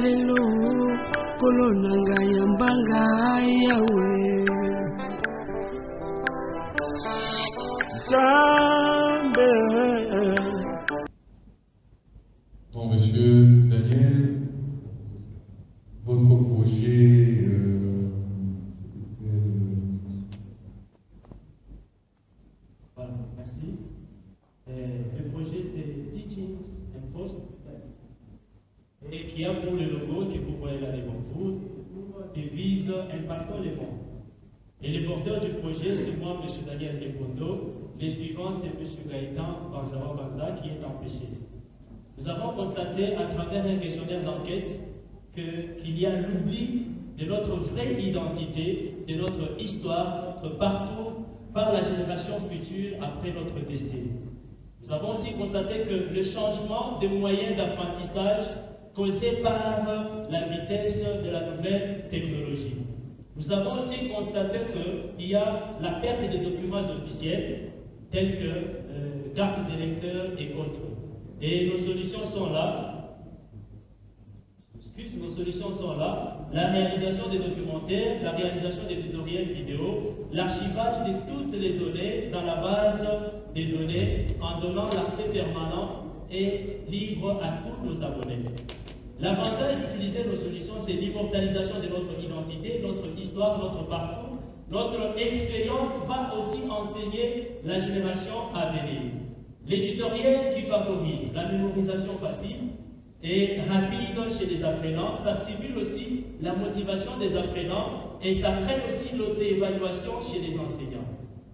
lelo kolonanga yambanga yawe Zambe. Bon, monsieur Daniel, votre projet voilà, merci. Le projet c'est Teachings and Post et qui a pour le logo que vous voyez là devant vous, devise impactant le monde. Et le porteur du projet c'est moi, M. Daniel Nkondo. Les suivants c'est M. Gaëtan Banzawa qui est empêché. Nous avons constaté à travers un questionnaire d'enquête qu'il y a l'oubli de notre vraie identité, de notre histoire, notre parcours par la génération future après notre décès. Nous avons aussi constaté que le changement des moyens d'apprentissage causé par la vitesse de la nouvelle technologie. Nous avons aussi constaté qu'il y a la perte des documents officiels tels que carte d'électeur et autres. Et nos solutions sont là. Nos solutions sont là. La réalisation des documentaires, la réalisation des tutoriels vidéo, l'archivage de toutes les données dans la base des données en donnant l'accès permanent et libre à tous nos abonnés. L'avantage d'utiliser nos solutions, c'est l'immortalisation de notre identité, notre histoire, notre parcours. Notre expérience va aussi enseigner la génération à venir. Les tutoriels qui favorisent la mémorisation facile et rapide chez les apprenants, ça stimule aussi la motivation des apprenants et ça crée aussi l'auto-évaluation chez les enseignants.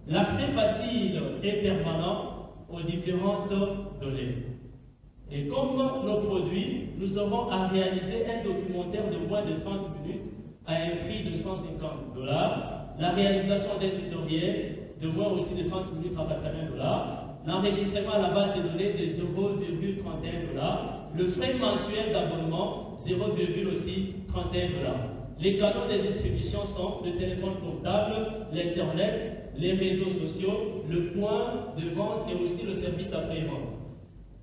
L'accès facile et permanent aux différentes données. Et comme nos produits, nous aurons à réaliser un documentaire de moins de 30 minutes à un prix de $150, la réalisation d'un tutoriel de moins aussi de 30 minutes à $80, l'enregistrement à la base de données de 0,31$, le frais mensuel d'abonnement 0,31$. Les canaux de distribution sont le téléphone portable, l'Internet, les réseaux sociaux, le point de vente et aussi le service après-vente.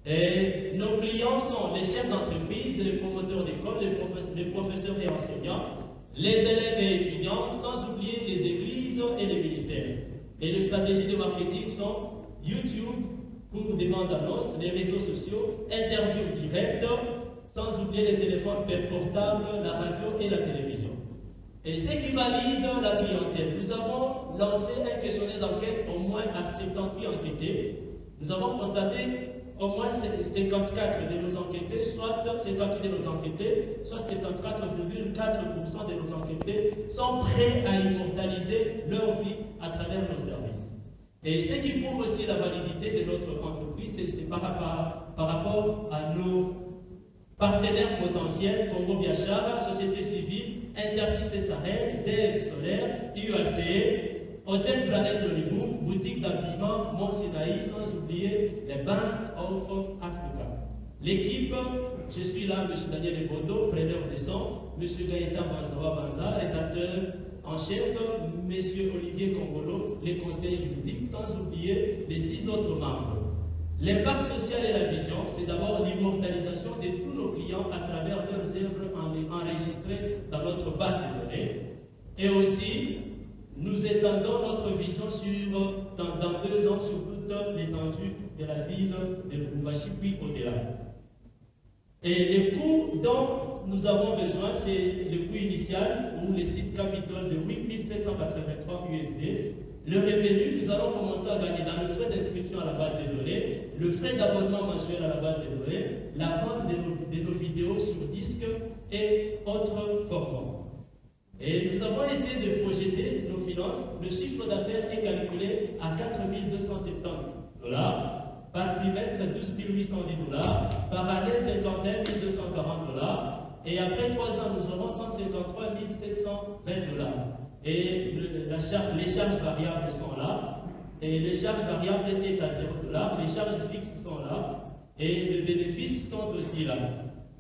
Et nos clients sont les chefs d'entreprise, les promoteurs d'école, les professeurs et enseignants, les élèves et étudiants, sans oublier les églises et les ministères. Et les stratégies de marketing sont YouTube pour des bandes annonces, les réseaux sociaux, interviews directes, sans oublier les téléphones portables, la radio et la télévision. Et ce qui valide la clientèle, nous avons lancé un questionnaire d'enquête au moins à 78 enquêtés. Nous avons constaté au moins 54 de nos enquêtés, soit 58 de nos enquêtés, soit 74,4% de nos enquêtés sont prêts à immortaliser leur vie à travers nos services. Et ce qui prouve aussi la validité de notre entreprise, c'est par rapport à nos partenaires potentiels, Congo Biachara, Société Civile, Intercis Sahel, DEV Solaire, UACE, Hôtel Planète Hollywood, boutique d'habillement Mont Sinaï, sans oublier les Bank of Africa. L'équipe, je suis là, M. Daniel Nkondo, preneur de son, M. Gaëtan Banzawa, rédacteur en chef, M. Olivier Congolo, les conseillers juridiques, sans oublier les 6 autres membres. L'impact social et la vision, c'est d'abord l'immortalisation de tous nos clients à travers leurs œuvres enregistrées dans notre base de données. Et aussi, nous étendons notre vision dans 2 ans sur toute l'étendue de la ville de Lubumbashi, puis au-delà. Et les coûts dont nous avons besoin, c'est le coût initial ou le site Capitol de 8 783 USD. Le revenu, nous allons commencer à gagner dans le frais d'inscription à la base des données, le frais d'abonnement mensuel à la base des données, la vente de nos vidéos sur disque et autres formats. Et nous avons essayé de projeter nos finances. Le chiffre d'affaires est calculé à $4 270, par trimestre $12 810, par année $51 240, et après 3 ans nous aurons $153 720. Et les charges variables sont là, et les charges variables étaient à $0, les charges fixes sont là, et les bénéfices sont aussi là.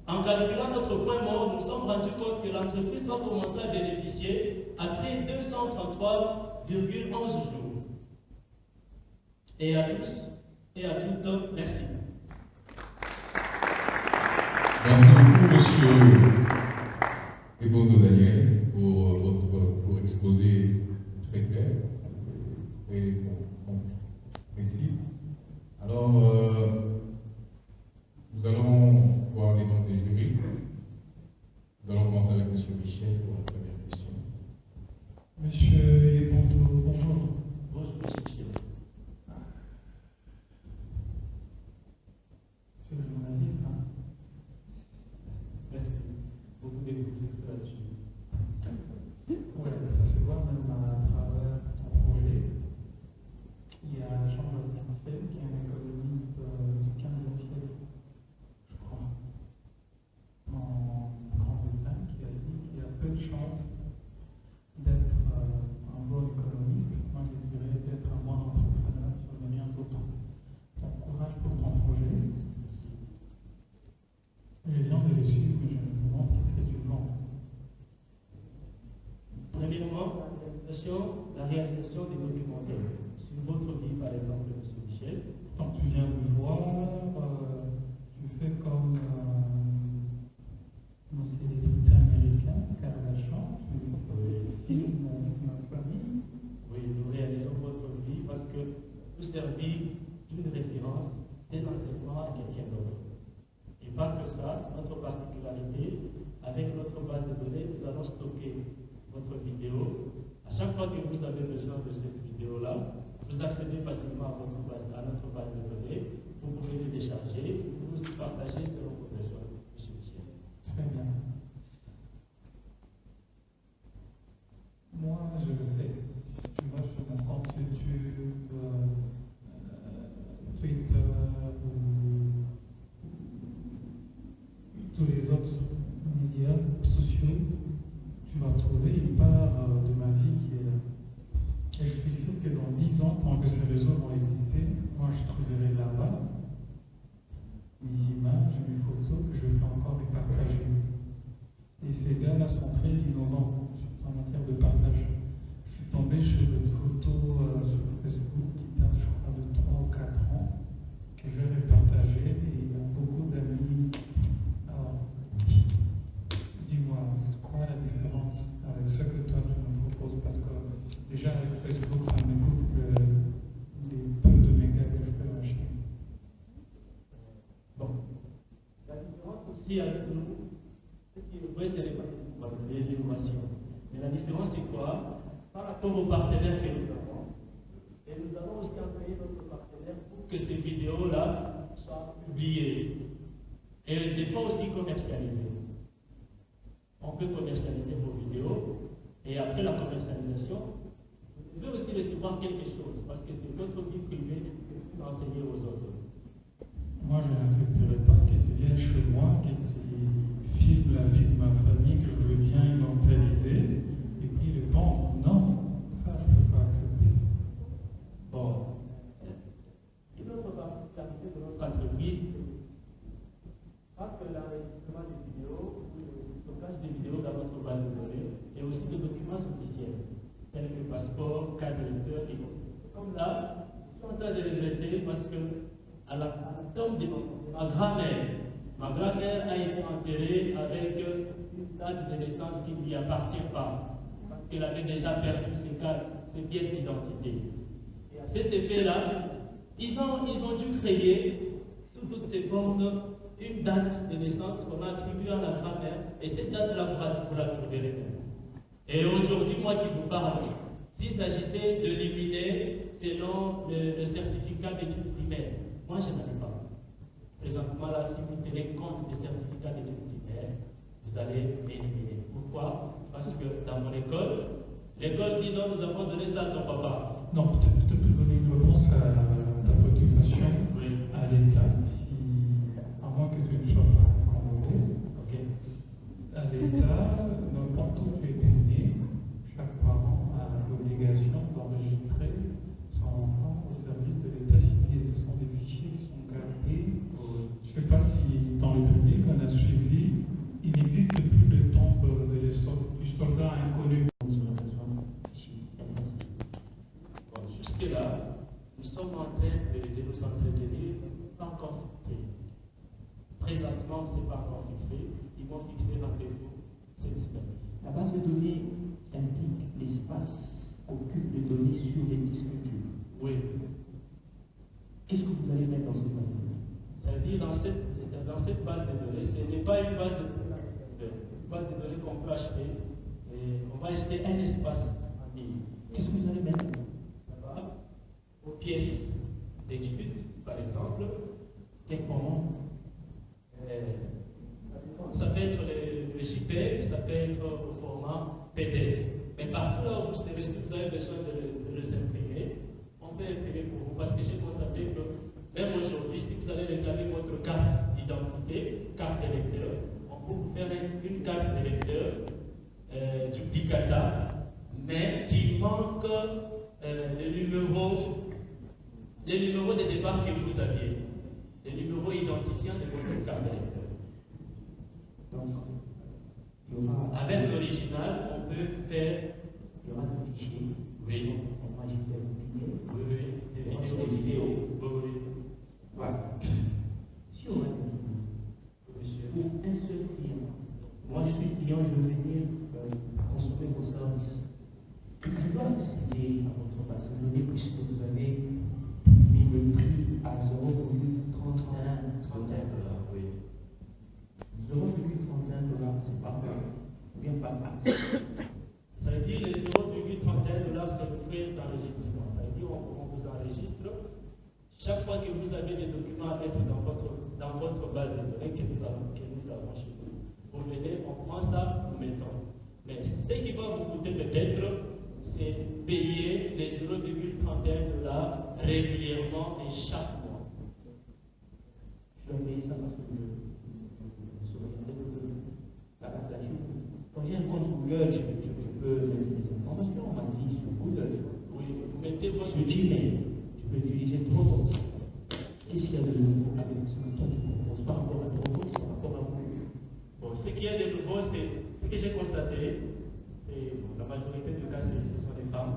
En calculant notre point mort, nous nous sommes rendus compte que l'entreprise va commencer à bénéficier après 233,11 jours. Et à tous et à toutes, merci. Merci beaucoup, monsieur la réalisation des documentaires. Sur votre vie, par exemple, M. Michel. Quand tu viens me voir, tu fais comme nos célébrités américaines, Kardashian, tu filmes ma famille. Oui, nous réalisons votre vie parce que vous servez d'une référence, d'un enseignement à quelqu'un d'autre. Et pas que ça, notre particularité, avec notre base de données, nous allons stocker votre vidéo. À chaque fois que vous avez besoin de cette vidéo-là, vous accédez facilement à notre base de données, vous pouvez le décharger, vous aussi partager selon vos besoins, M. Michel. Très bien. Moi, je le fais. Tu vois, sur mon compte YouTube, Twitter, tous les autres médias sociaux, tu vas trouver une part de ma vie qui est là. Et je suis sûr que dans 10 ans, tant que ces réseaux vont exister, moi je trouverai là-bas mes images, mes photos que je vais encore les partager. Et ces gars-là sont très innovants en matière de partage. Je suis tombé sur une photo sur Facebook qui date, je crois, de 3 ou 4 ans, que je vais partager, et il y a beaucoup d'amis. Alors, dis-moi, c'est quoi la différence avec ce que toi tu me proposes? Parce que déjà avec Facebook, ça ne m'écoute que les peu de mégas que je peux acheter. Bon. La différence aussi avec nous, ce qui est vrai, c'est l'innovation. Mais la différence, c'est quoi? Par rapport aux partenaires que nous avons, et nous allons aussi envoyer notre partenaire pour que ces vidéos-là soient publiées. Et des fois aussi commercialisées. On peut commercialiser vos vidéos, et après la commercialisation, vous devez aussi recevoir quelque chose, parce que c'est votre vie privée que vous enseignez aux autres. Moi, je n'accepterai pas que tu viennes chez moi, que tu filmes la vie de ma famille, que je veux bien immortaliser, et puis le vendre. Non, ça, je ne peux pas accepter. Bon. Une autre particularité de notre entreprise, pas que l'enregistrement des vidéos ou le stockage des vidéos dans notre base de données, et aussi des documents officiels, tels que passeport, carte d'électeur et autres. Comme là, je suis en train de regretter parce que à la tombe de ma grand-mère a été enterrée avec une date de naissance qui ne lui appartient pas, parce qu'elle avait déjà perdu ses pièces d'identité. Et à cet effet-là, ils ont dû créer, sous toutes ces formes, une date de naissance qu'on a attribuée à la grand-mère, et cette date-là, vous la trouverez même. Et aujourd'hui, moi qui vous parle, s'il s'agissait de l'éliminer selon le certificat d'études primaires, moi je n'en ai pas. Présentement, là, si vous tenez compte des certificats d'études primaires, vous allez m'éliminer. Pourquoi? Parce que dans mon école, l'école dit non, nous avons donné ça à ton papa. Non, peut-être tu peux donner une réponse à ta préoccupation à l'État, à moins que tu ne sois pas convoqué. Okay. À l'État, n'importe où tu es né, chaque parent a l'obligation d'enregistrer son enfant au service de l'État civil. Ce sont des fichiers qui sont gardés. Je ne sais pas si dans le public on a suivi, il n'existe plus de tombe du soldat inconnu. Jusque-là, nous sommes en train de nous entretenir, pas encore fixé. Présentement, ce n'est pas encore fixé. Ils vont fixer rendez-vous cette semaine. La base de données implique l'espace occupe de données sur les disques durs. Oui. Qu'est-ce que vous allez mettre dans cette base de données? C'est-à-dire, dans cette base de données, ce n'est pas une base de données qu'on peut acheter. Et on va acheter un espace en ligne. Qu'est-ce que vous allez mettre? Aux pièces d'études, par exemple. Quel format? Ça peut être le JPEG, ça peut être au format PDF. Mais partout là où vous serez, si vous avez besoin de les imprimer, on peut imprimer pour vous. Parce que j'ai constaté que même aujourd'hui, si vous allez réclamer votre carte d'identité, carte d'électeur, on peut vous faire une carte d'électeur duplicata, mais qui manque les numéros de départ que vous aviez, les numéros identifiants de votre carte d'électeur. Donc, il y aura. Avec l'original, on peut faire. Il y aura des fichiers. Oui. client, je veux venir consommer vos services. Je dois accéder à votre base de données puisque vous avez mis le prix à 0,31 $. Oui. 0,31 $, c'est pas mal. Ou bien pas mal. Ça veut dire les 0,31 $, c'est le frais d'enregistrement. Ça veut dire on vous enregistre. Chaque fois que vous avez des documents à mettre dans votre base de données que nous avons chez nous, vous venez, on prend ça, nous mettons. Mais ce qui va vous coûter peut-être, c'est payer les 0,31 $ régulièrement et chaque mois. Je dois payer ça parce que je sauvegarde la plateforme. Quand j'ai un compte Google, je peux mettre des informations, on m'a dit sur Google. Oui, vous mettez votre sur Gmail. Je peux utiliser Dropbox. Qu'est-ce qu'il y a de nouveau avec ce que toi tu proposes par rapport à Dropbox, par rapport à vous? Bon, ce qu'il y a de nouveau, c'est ce que j'ai constaté, c'est la majorité des cas, ce sont des femmes.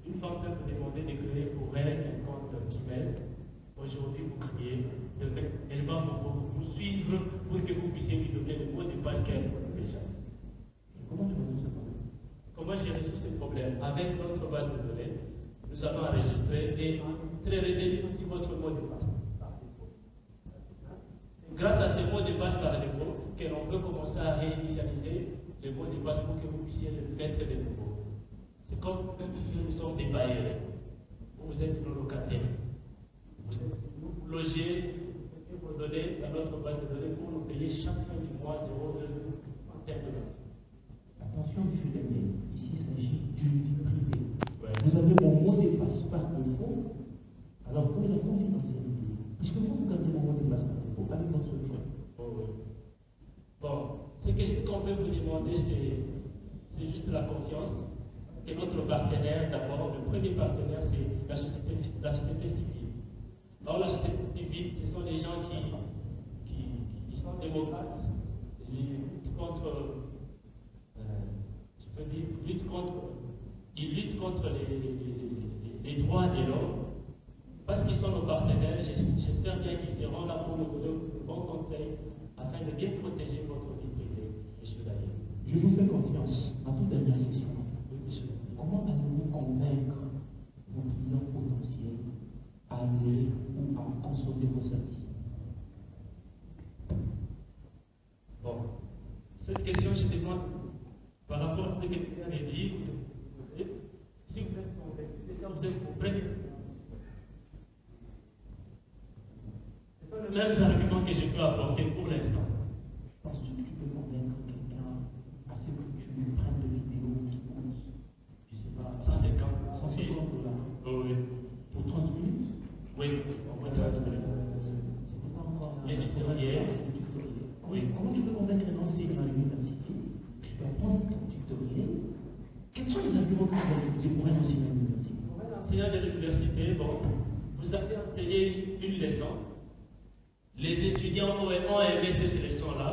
Une femme peut vous demander de créer pour elle un compte Gmail. Aujourd'hui, vous créez, elle va vous suivre pour que vous puissiez lui donner le mot de passe qu'elle connaît déjà. Comment tu résous ce problème? Comment j'ai résolu ce problème? Avec notre base de données, nous allons enregistrer et très redéfinir votre mot de passe. Grâce à ces mots de passe par défaut, que l'on peut commencer à réinitialiser les mots de passe pour que vous puissiez les mettre de nouveau. C'est comme nous sommes des bailleurs. Vous êtes nos locataires. Vous logez et vous donnez dans notre base de données pour nous payer chaque fin du mois 0,31 $. Attention, monsieur Daniel, ici il s'agit d'une vie privée. Ouais. Vous avez mon mot de passe par défaut, alors pour la confidentialité, puisque vous gardez mon mot de passe par défaut, avec votre solution. Bon, ce qu'on peut vous demander, c'est juste la confiance. Et notre partenaire, d'abord, le premier partenaire, c'est la société civile. Alors, la société civile, ce sont des gens qui sont démocrates, ils luttent contre, ils luttent contre les droits de l'homme, parce qu'ils sont nos partenaires. J'espère bien qu'ils seront là pour nous donner de bons conseils afin de bien protéger votre vie privée, M. Daniel. Je vous fais confiance. Ma toute dernière question. Comment allez-vous convaincre vos clients potentiels à aller ou à consommer vos services? Bon, cette question, je demande par rapport à ce que tu viens de dire. Si vous êtes convaincu, quand vous êtes compris, ce sont les mêmes arguments que je peux apporter pour l'instant. Penses-tu que tu peux convaincre quelqu'un à ce que tu lui prennes des vidéos qui coûtent, je ne sais pas, 150 $. Oui. Pour 30 minutes? Oui, au moins 30 minutes. C'est pas encore Les tutoriels. Oui. Comment tu peux convaincre un enseignant à l'université que tu dois prendre ton tutoriel? Quels sont les arguments que tu vas utiliser pour un enseignant à l'université? Pour un enseignant de l'université, bon, vous avez enseigné une leçon. Les étudiants ont aimé cette leçon-là.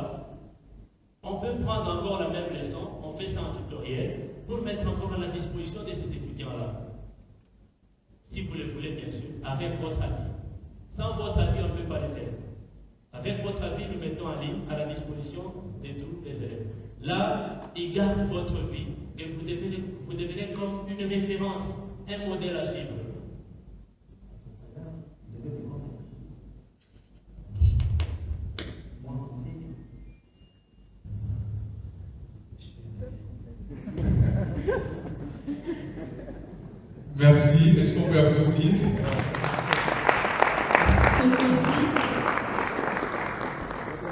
On peut prendre encore la même leçon, on fait ça en tutoriel, pour mettre encore à la disposition de ces étudiants-là. Si vous le voulez, bien sûr, avec votre avis. Sans votre avis, on ne peut pas le faire. Avec votre avis, nous mettons en ligne à la disposition de tous les élèves. Là, ils gardent votre vie et vous devenez comme une référence, un modèle à suivre. Merci. Est-ce qu'on peut applaudir? Merci.